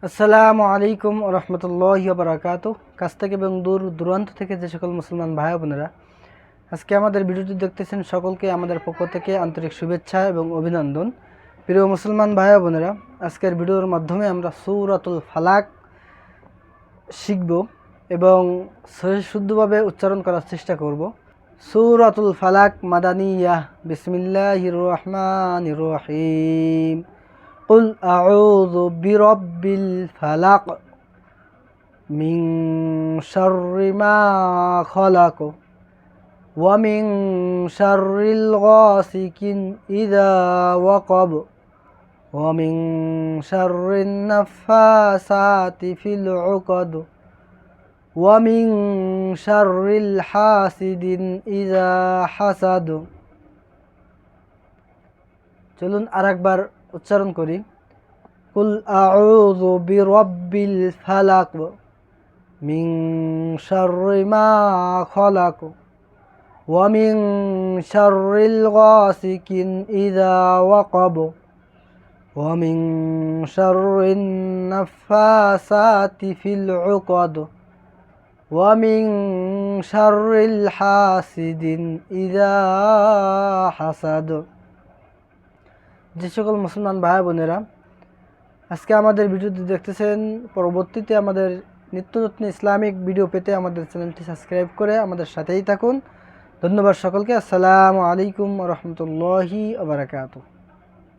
আসসালামু আলাইকুম রহমতুল্লাহি বারাকাতু। কাছ থেকে এবং দূর দূরান্ত থেকে যে সকল মুসলমান ভাই বোনেরা আজকে আমাদের ভিডিওটি দেখতেছেন, সকলকে আমাদের পক্ষ থেকে আন্তরিক শুভেচ্ছা এবং অভিনন্দন। প্রিয় মুসলমান ভাই বোনেরা, আজকের ভিডিওর মাধ্যমে আমরা সূরাতুল ফালাক শিখব এবং শুদ্ধভাবে উচ্চারণ করার চেষ্টা করব। সূরাতুল ফালাক মাদানিয়াহ। বিসমিল্লাহির রহমানির রহিম। قل أعوذ برب الفلق من شر ما خلق ومن شر الغاسق إذا وقب ومن شر النفاثات في العقد ومن شر الحاسد إذا حسد। চলুন আরেকবার উচ্চারণ করি। কুল আউযু বিরাব্বিল ফালাক মিন শাররি মা খালাক ওয়া মিন শাররিল গাসিকিন ইযা ওয়াকাব ওয়া মিন শাররিন নাফাসাতি ফিল উকাদ ওয়া মিন শাররিল হাসিদিন ইযা হাসাদ। যে সকল মুসলমান ভাই বোনেরা আজকে আমাদের ভিডিওটি দেখতেছেন, পরবর্তীতে আমাদের নিত্য নতুন ইসলামিক ভিডিও পেতে আমাদের চ্যানেলটি সাবস্ক্রাইব করে আমাদের সাথেই থাকুন। ধন্যবাদ সকলকে। আসসালামু আলাইকুম রহমতুল্লাহি ওয়া বারাকাতুহু।